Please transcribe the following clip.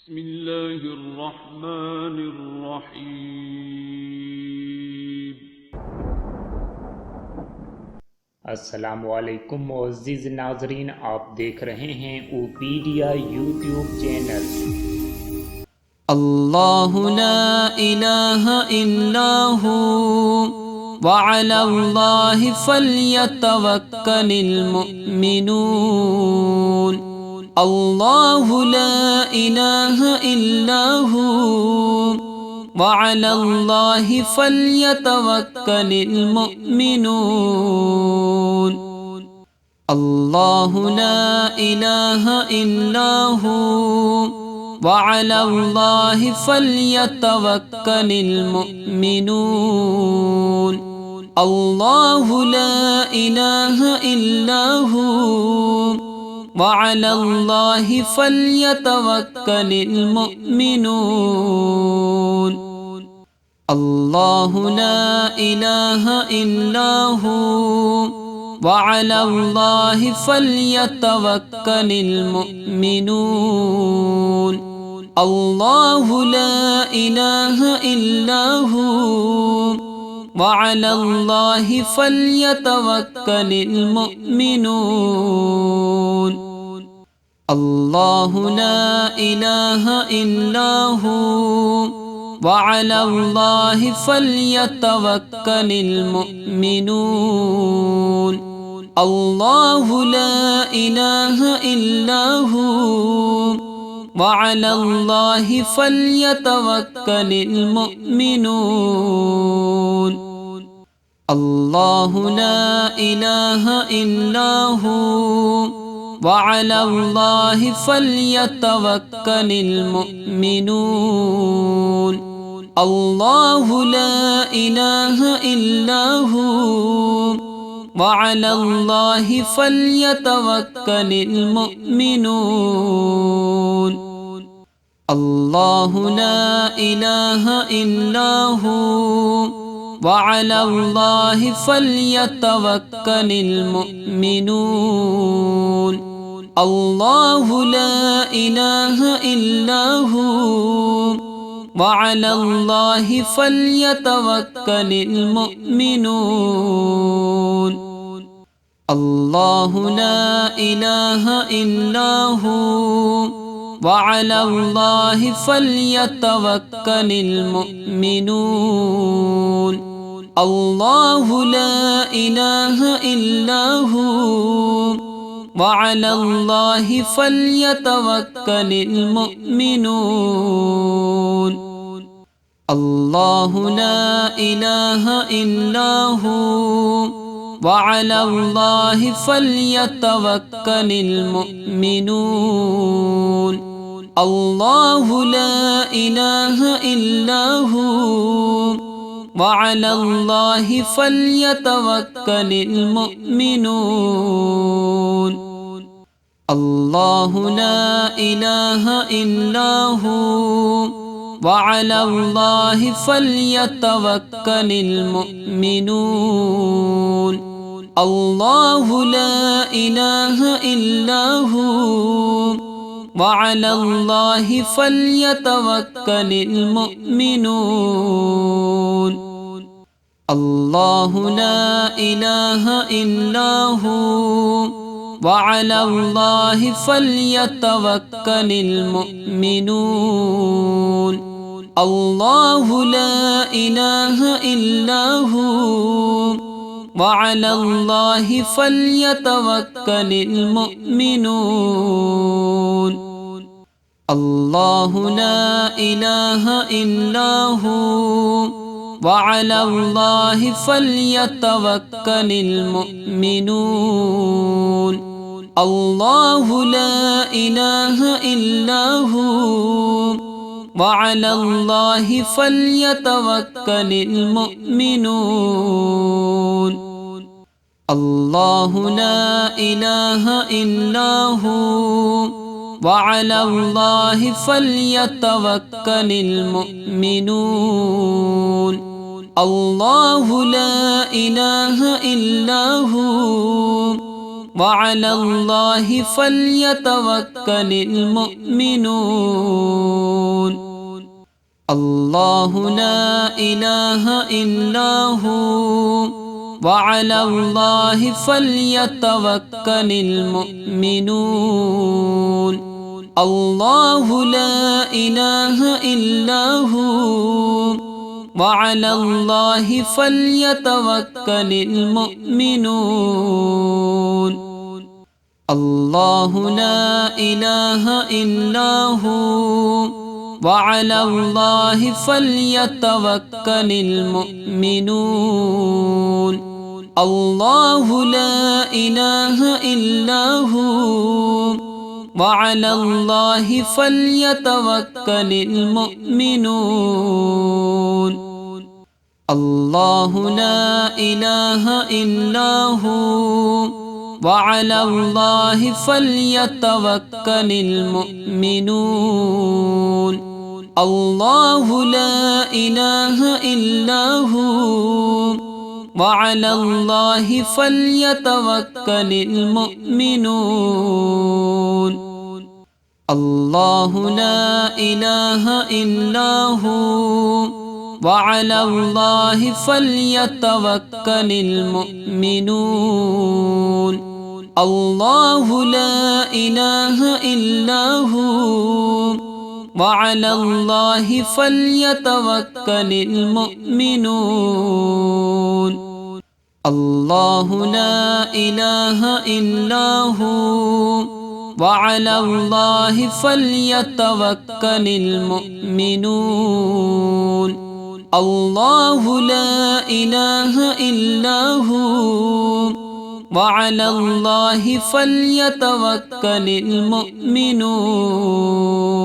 बिस्मिल्लाहिर्रहमानिर्रहीम। अस्सलामुअलैकुम मुअज़्ज़िज़ नाज़रीन, आप देख रहे हैं ओपीडिया यूट्यूब चैनल। अल्लाहु ला इलाहा इल्लाहु व अलल्लाहि फल्यतवक्कलिल मुमिनून। अल्लाहु ला इलाहा इल्लाहु व अलल्लाहि फल्यतवक्कलिल मुमिनून। अल्लाहु ला इलाहा इल्लाहु वअला अल्लाहि फल्यतवक्कलिल मुमिनून। अल्लाहु ला इलाहा इल्लाहु वअला अल्लाहि फल्यतवक्कलिल मुमिनून। अल्लाहु ला इलाहा इल्लाहु वअला अल्लाहि फल्यतवक्कलिल मुमिनून। अल्लाहु ला इलाहा इल्लाहु वअला अल्लाहि फल्यतवक्कलिल मुमिनून। अल्लाहु ला इलाहा इल्लाहु वअला अल्लाहि फल्यतवक्कलिल मुमिनून। अल्लाहु ला इलाहा इल्लाहु वअला अल्लाहि फल्यतवक्कलिल मुमिनून। अल्लाहु ला इलाहा इल्लाहु वअला अल्लाहि फल्यतवक्कलिल मुमिनून। अल्लाहु ला इलाहा इल्लाहु वअला अल्लाहि फल्यतवक्कलिल मुमिनून। अल्लाहु ला इलाहा इल्लाहु वअला अल्लाहि फल्यतवक्कलिल मुमिनून। अल्लाहु ला इलाहा इल्लाहु वअला अल्लाहि फल्यतवक्कलिल मुमिनून। अल्लाहु ला इलाहा इल्लाहु वअला अल्लाहि फल्यतवक्कलिल मुमिनून। अल्लाहु ला इलाहा इल्लाहु वअला अल्लाहि फल्यतवक्कलिल मुमिनून। अल्लाहु ला इलाहा इल्लाहु वअला अल्लाहि फल्यतवक्कलिल मुमिनून। अल्लाहु ला इलाहा इल्लाहु वअला अल्लाहि फल्यतवक्कलिल मुमिनून। अल्लाहु ला इलाहा इल्लाहु वअला अल्लाहि फल्यतवक्कलिल मुमिनून। अल्लाहु ला इलाहा इल्लाहु वअला अल्लाहि फल्यतवक्कलिल मुमिनून। अल्लाहु ला इलाहा इल्लाहु वअला अल्लाहि फल्यतवक्कलिल मुमिनून। अल्लाहु ला इलाहा इल्लाहु वअला अल्लाहि फल्यतवक्कलिल मुमिनून। अल्लाहु ला इलाहा इल्लाहु वअला अल्लाहि फल्यतवक्कलिल मुमिनून। अल्लाहु ला इलाहा इल्लाहु वअला अल्लाहि फल्यतवक्कलिल मुमिनून। अल्लाहु ला इलाहा इल्लाहु वअला अल्लाहि फल्यतवक्कलिल मुमिनून। अल्लाहु ला इलाहा इल्लाहु वअलल्लाहि फल्यतवक्कलिल मुमिनून। अल्लाहु ला इलाहा इल्ला हु वअलल्लाहि फल्यतवक्कलिल मुमिनून। अल्लाहु ला इलाहा इल्ला हु वअलल्लाहि फल्यतवक्कलिल मुमिनून। अल्लाहु ला इलाहा इल्ला हु वअलल्लाहि फल्यतवक्कलिल मुमिनून। अल्लाहु ला इलाहा इल्ला हु वअलल्लाहि फल्यतवक्कलिल मुमिनून। अल्लाहु ला इलाहा इल्ला हु वअलल्लाहि फल्यतवक्कलिल मुमिनून। अल्लाहु ला इलाहा इल्ला हु वअलल्लाहि फल्यतवक्कलिल मुमिनून। अल्लाहु ला इलाहा इल्ला हु वअलल्लाहि फल्यतवक्कलिल मुमिनून। अल्लाहु ला इलाहा इल्ला हु वअलल्लाहि फल्यतवक्कलिल मुमिनून। अल्लाहु ला इलाहा इल्ला हु वअलल्लाहि फल्यतवक्कलिल मुमिनून। अल्लाहु ला इलाहा इल्ला हु वअलल्लाहि फल्यतवक्कलिल मुमिनून।